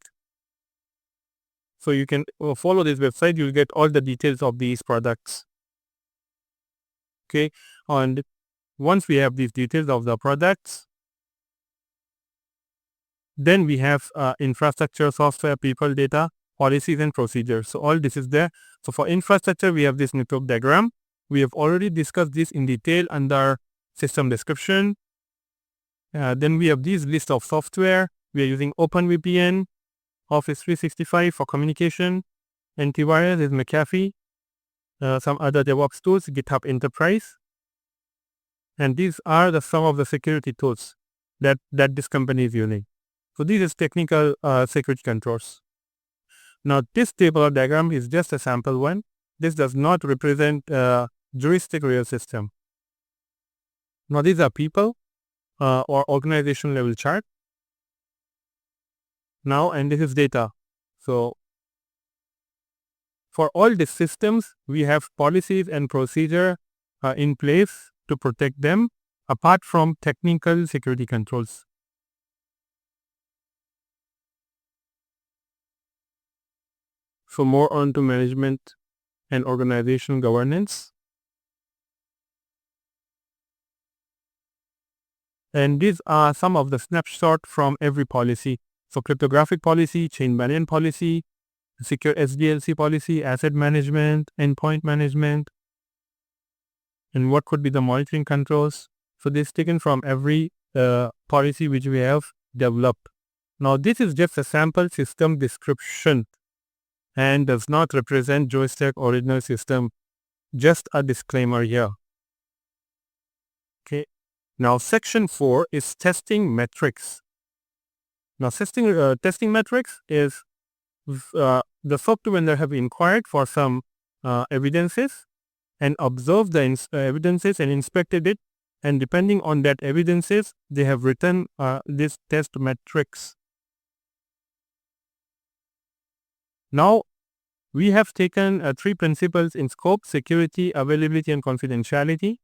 So you can follow this website. You'll get all the details of these products. Okay, and once we have these details of the products, then we have infrastructure, software, people, data, policies, and procedures. So all this is there. So for infrastructure, we have this network diagram. We have already discussed this in detail under system description. Then we have this list of software. We are using OpenVPN, Office 365 for communication, antivirus is McAfee, some other DevOps tools, GitHub Enterprise. And these are some of the security tools that this company is using. So this is technical security controls. Now this table or diagram is just a sample one. This does not represent juristic real system. Now these are people or organization level chart. Now, and this is data. So for all these systems, we have policies and procedure in place to protect them apart from technical security controls. So more on to management and organization governance. And these are some of the snapshots from every policy. So cryptographic policy, chain variant policy, secure SDLC policy, asset management, endpoint management, and what could be the monitoring controls. So this is taken from every policy which we have developed. Now this is just a sample system description and does not represent joystick original system. Just a disclaimer here. Okay. Now section 4 is testing metrics. Now testing metrics is the SOC2 vendor have inquired for some evidences and observed the evidences and inspected it, and depending on that evidences, they have written this test metrics. Now we have taken 3 principles in scope: security, availability, and confidentiality.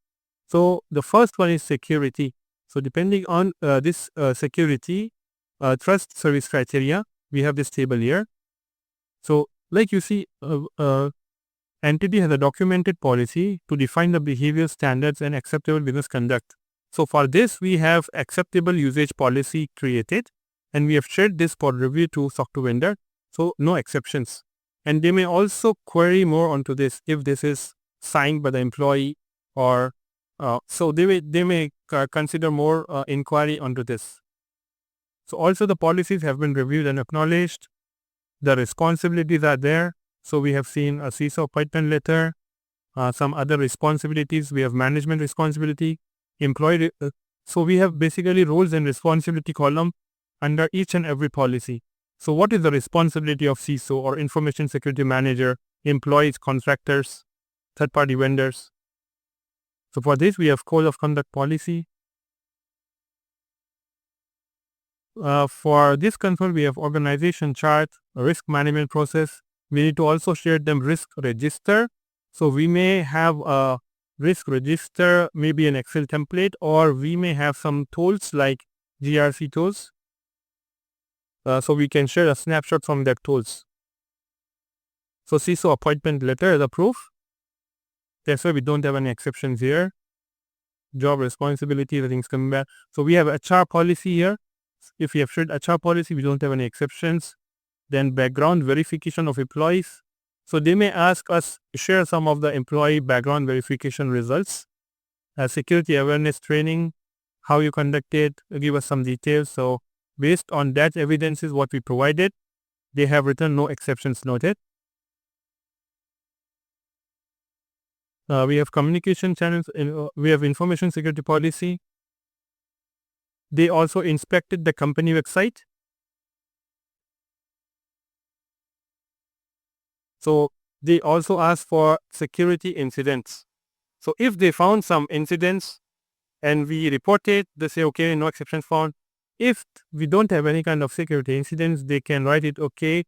So the first one is security. So depending on this security, trust service criteria, we have this table here. So like you see, entity has a documented policy to define the behavior standards and acceptable business conduct. So for this, we have acceptable usage policy created, and we have shared this for review to SOC2 vendor. So no exceptions. And they may also query more onto this if this is signed by the employee, or so they may consider more inquiry onto this. So also the policies have been reviewed and acknowledged. The responsibilities are there. So we have seen a CISO appointment letter, some other responsibilities. We have management responsibility, employee. So we have basically roles and responsibility column under each and every policy. So what is the responsibility of CISO or Information Security Manager, employees, contractors, third-party vendors? So for this, we have Code of Conduct policy. For this control, we have organization chart, risk management process. We need to also share them risk register. So we may have a risk register, maybe an Excel template, or we may have some tools like GRC tools. So we can share a snapshot from that tools. So CISO appointment letter as a proof. That's why we don't have any exceptions here. Job responsibility, the things coming back. So we have HR policy here. If we have shared HR policy, we don't have any exceptions. Then background verification of employees. So they may ask us to share some of the employee background verification results. Security awareness training, how you conduct it, give us some details. So based on that evidence is what we provided. They have written no exceptions noted. We have communication channels, we have information security policy. They also inspected the company website. So they also asked for security incidents. So if they found some incidents and we report it, they say, okay, no exception found. If we don't have any kind of security incidents, they can write it, okay,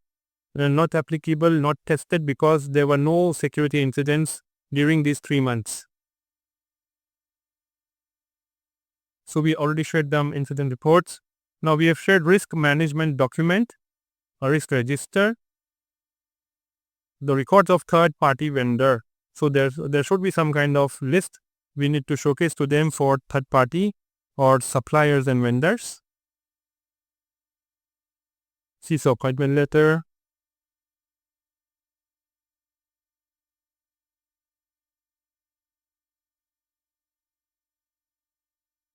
not applicable, not tested because there were no security incidents during these 3 months. So we already shared them incident reports. Now we have shared risk management document, a risk register, the records of third party vendor. So there should be some kind of list we need to showcase to them for third party or suppliers and vendors. CISO appointment letter.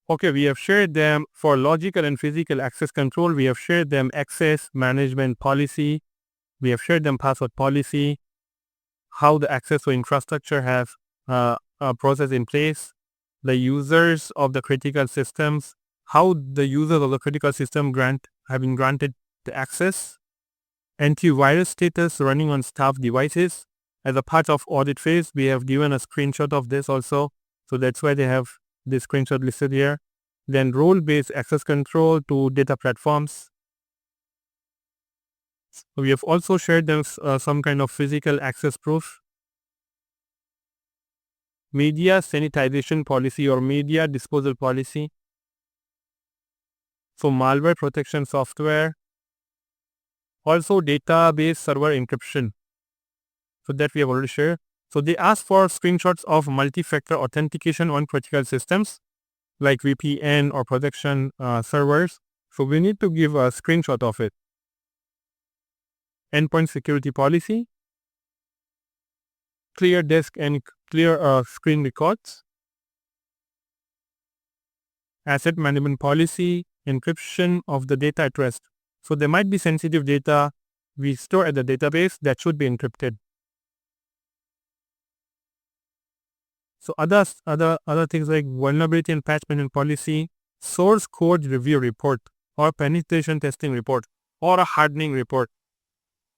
Okay, we have shared them for logical and physical access control. We have shared them access management policy. We have shared them password policy, how the access to infrastructure has a process in place, the users of the critical systems, how the users of the critical system have been granted the access, antivirus status running on staff devices. As a part of audit phase, we have given a screenshot of this also. So that's why they have this screenshot listed here. Then role-based access control to data platforms. We have also shared them some kind of physical access proof. Media sanitization policy or media disposal policy. So malware protection software. Also database server encryption. So that we have already shared. So they ask for screenshots of multi-factor authentication on critical systems like VPN or protection servers. So we need to give a screenshot of it. Endpoint security policy. Clear disk and clear screen records. Asset management policy. Encryption of the data at rest. So there might be sensitive data we store at the database that should be encrypted. So other things like vulnerability and patch management policy, source code review report or penetration testing report or a hardening report.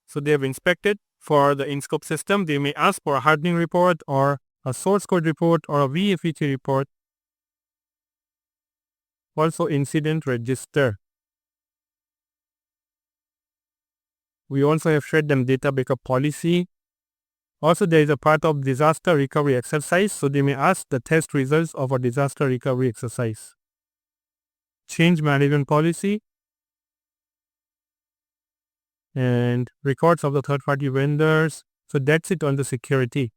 So they have inspected for the in-scope system. They may ask for a hardening report or a source code report or a VFET report. Also incident register. We also have shared them data backup policy. Also, there is a part of disaster recovery exercise, so they may ask the test results of a disaster recovery exercise. Change management policy and records of the third-party vendors. So that's it on the security.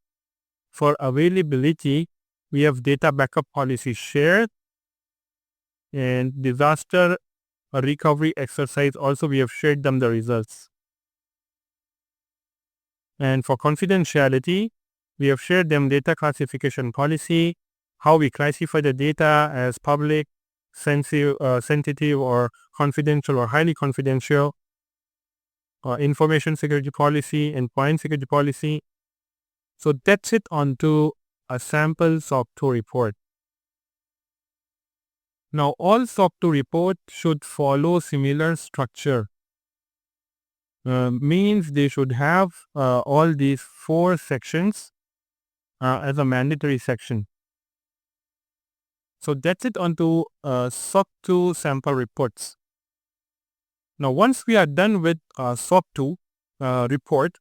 For availability, we have data backup policy shared and disaster recovery exercise. Also, we have shared them the results. And for confidentiality, we have shared them data classification policy, how we classify the data as public, sensitive or confidential or highly confidential, information security policy, endpoint security policy. So that's it onto a sample SOC2 report. Now all SOC2 reports should follow similar structure. Means they should have all these 4 sections as a mandatory section. So that's it onto SOC2 sample reports. Now once we are done with SOC2 report,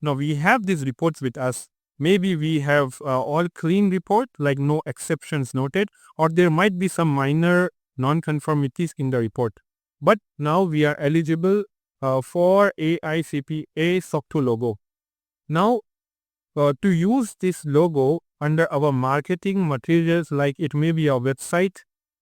now we have these reports with us. Maybe we have all clean report, like no exceptions noted, or there might be some minor non-conformities in the report. But now we are eligible for AICPA SOC2 logo. Now to use this logo under our marketing materials, like it may be a website,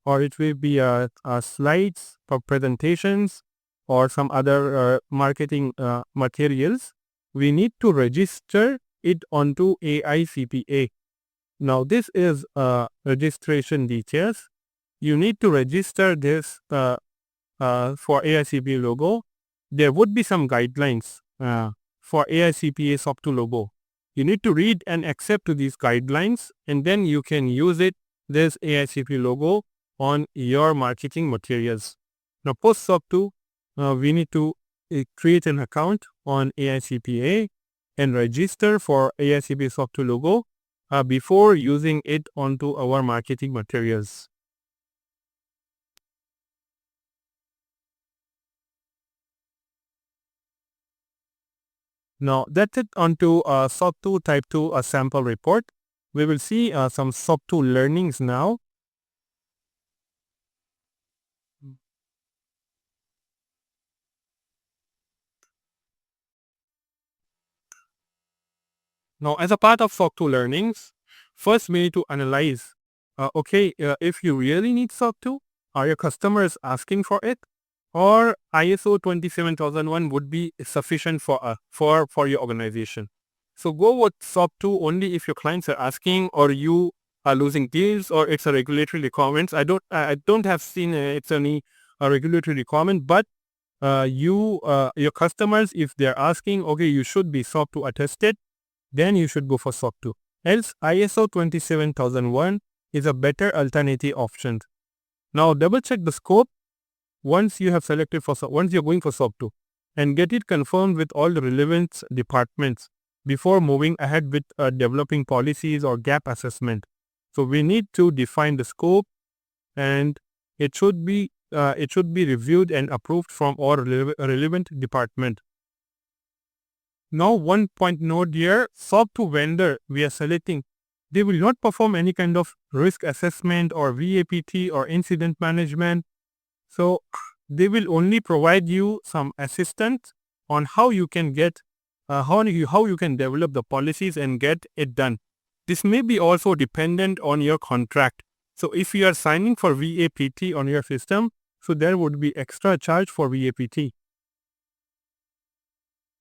or it will be a slides for presentations, or some other marketing materials, we need to register it onto AICPA. Now this is registration details. You need to register this for AICPA logo. There would be some guidelines for AICPA SOC2 logo. You need to read and accept to these guidelines, and then you can use it, this AICPA logo, on your marketing materials. Now post SOC2, we need to create an account on AICPA and register for AICPA SOC2 logo before using it onto our marketing materials. Now that's it onto SOC2 Type 2 sample report. We will see some SOC2 learnings now. Now as a part of SOC2 learnings, first we need to analyze, if you really need SOC2, are your customers asking for it? Or ISO 27001 would be sufficient for your organization. So go with SOC2 only if your clients are asking, or you are losing deals, or it's a regulatory requirement. I don't have seen it's any regulatory requirement, but your customers, if they're asking, okay, you should be SOC2 attested, then you should go for SOC2. Else ISO 27001 is a better alternative option. Now double check the scope once you have selected once you're going for SOC2, and get it confirmed with all the relevant departments before moving ahead with developing policies or gap assessment. So we need to define the scope, and it should be reviewed and approved from all relevant department. Now one point note here, SOC2 vendor we are selecting, they will not perform any kind of risk assessment or VAPT or incident management. So they will only provide you some assistance on how you can get, how you can develop the policies and get it done. This may be also dependent on your contract. So if you are signing for VAPT on your system, so there would be extra charge for VAPT.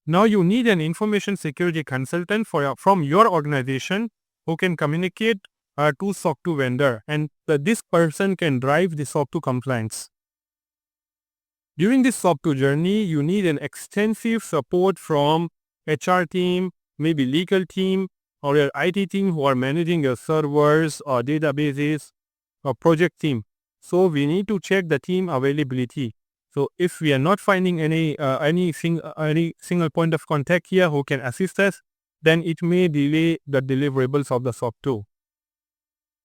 Now you need an information security consultant from your organization who can communicate to SOC2 vendor, and this person can drive the SOC2 compliance. During this SOC2 journey, you need an extensive support from HR team, maybe legal team, or your IT team who are managing your servers or databases, or project team. So we need to check the team availability. So if we are not finding any single point of contact here who can assist us, then it may delay the deliverables of the SOC2.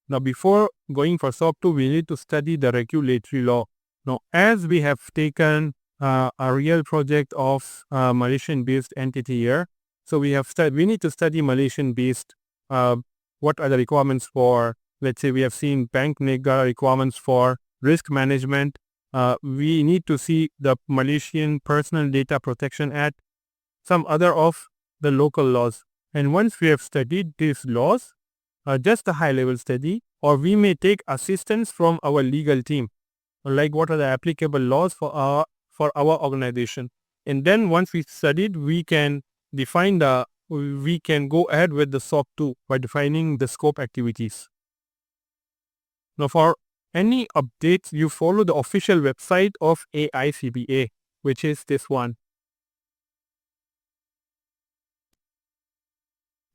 Now before going for SOC2, we need to study the regulatory law. Now as we have taken a real project of Malaysian-based entity here, so we need to study Malaysian-based, what are the requirements for, let's say we have seen bank nega requirements for risk management. We need to see the Malaysian Personal Data Protection Act, some other of the local laws. And once we have studied these laws, just a high-level study, or we may take assistance from our legal team, like what are the applicable laws for our organization. And then once we studied, we can go ahead with the SOC2 by defining the scope activities. Now for any updates, you follow the official website of AICPA, which is this one.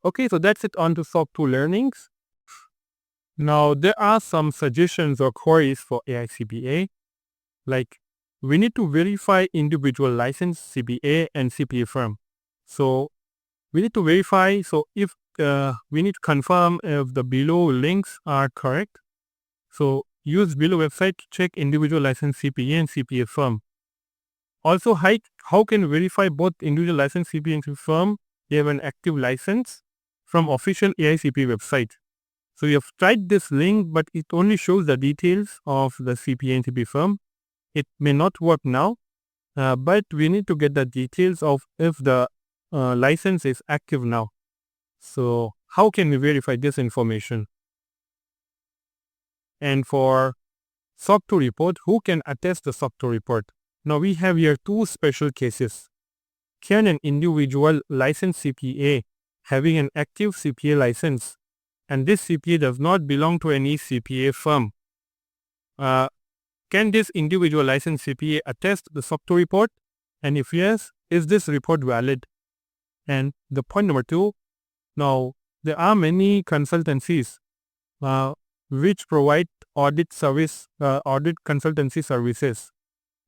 Okay, so that's it on to SOC2 learnings. Now there are some suggestions or queries for AICPA, like we need to verify individual license CPA and CPA firm. So we need to verify, so if we need to confirm if the below links are correct. So use below website to check individual license CPA and CPA firm. Also, how can we verify both individual licensed CPA firm they have an active license from official AICPA website. So we have tried this link, but it only shows the details of the CPA and CPA firm. It may not work now, but we need to get the details of if the license is active now. So how can we verify this information? And for SOC2 report, who can attest the SOC2 report? Now we have here two special cases. Can an individual licensed CPA having an active CPA license and this CPA does not belong to any CPA firm, can this individual licensed CPA attest the SOC2 report? And if yes, is this report valid? And the point number 2, now there are many consultancies which provide audit consultancy services,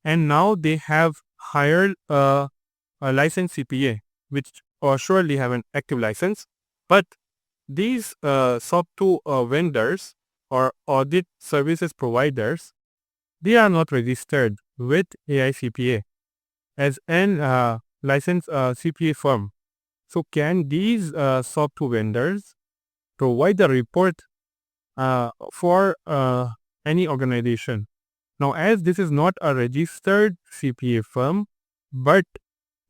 and now they have hired a licensed CPA which surely have an active license, but these SOC2 vendors or audit services providers, they are not registered with AICPA as an licensed CPA firm. So can these SOC2 vendors provide the report for any organization? Now, as this is not a registered CPA firm, but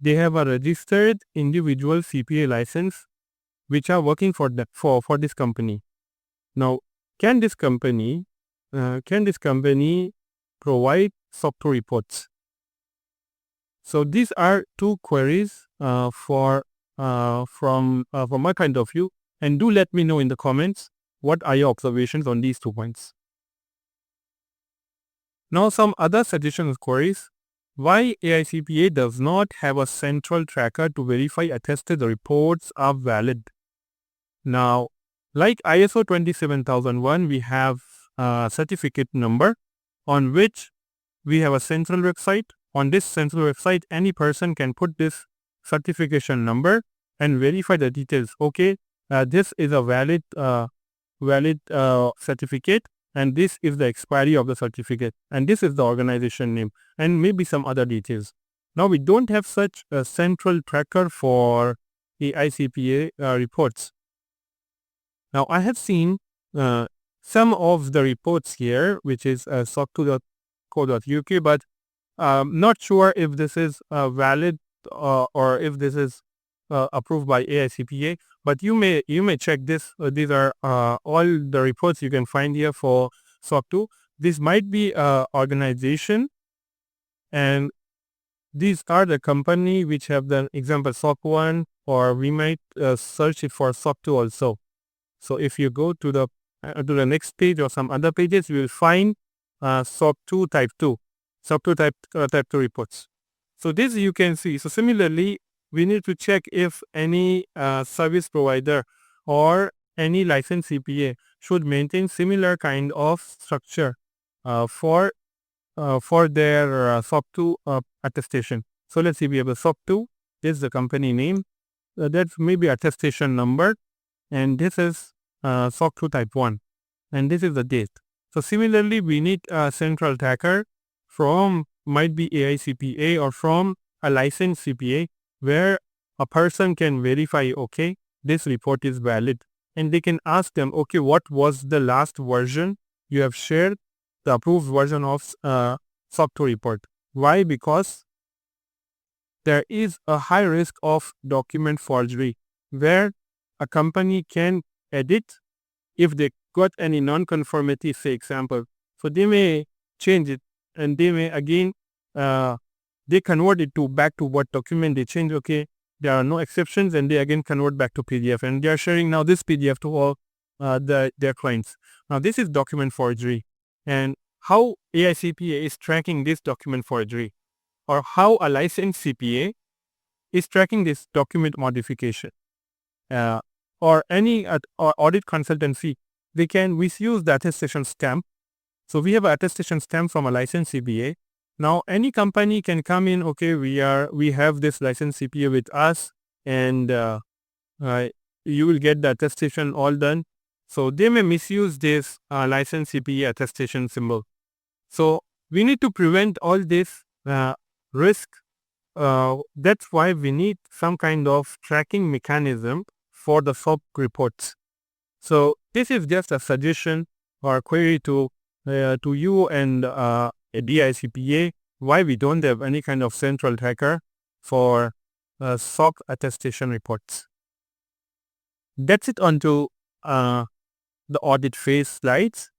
they have a registered individual CPA license which are working for this company. Now, can this company provide SOC2 reports? So these are two queries from my kind of view, and do let me know in the comments what are your observations on these 2 points. Now some other suggestions queries. Why AICPA does not have a central tracker to verify attested reports are valid? Now, like ISO 27001, we have a certificate number on which we have a central website. On this central website, any person can put this certification number and verify the details. Okay, this is a valid certificate, and this is the expiry of the certificate, and this is the organization name, and maybe some other details. Now we don't have such a central tracker for AICPA reports. Now I have seen some of the reports here, which is SOC2.co.uk, but not sure if this is valid or if this is approved by AICPA. But you may check this. These are all the reports you can find here for SOC2. This might be an organization, and these are the company which have the example SOC1, or we might search it for SOC2 also. So if you go to the next page or some other pages, you will find SOC2 type 2, SOC2 type 2 reports. So this you can see. So similarly, we need to check if any service provider or any licensed CPA should maintain similar kind of structure for their SOC2 attestation. So let's see, we have a SOC2. This is the company name. That's maybe attestation number, and this is SOC2 type 1, and this is the date. So similarly, we need a central tracker from might be AICPA or from a licensed CPA, where a person can verify, okay, this report is valid, and they can ask them, okay, what was the last version you have shared, the approved version of SOC2 report. Why? Because there is a high risk of document forgery, where a company can edit if they got any non-conformity, say example. So they may change it, and they may again they convert it back to what document they change. Okay, there are no exceptions, and they again convert back to PDF, and they are sharing now this PDF to all their clients. Now this is document forgery, and how AICPA is tracking this document forgery, or how a licensed CPA is tracking this document modification, or any audit consultancy, they can misuse the attestation stamp. So we have an attestation stamp from a licensed CPA. Now any company can come in, okay, we have this licensed CPA with us, and you will get the attestation all done. So they may misuse this licensed CPA attestation symbol. So we need to prevent all this risk. That's why we need some kind of tracking mechanism for the SOC reports. So this is just a suggestion or a query to you and a DICPA, why we don't have any kind of central tracker for SOC attestation reports. That's it onto the audit phase slides.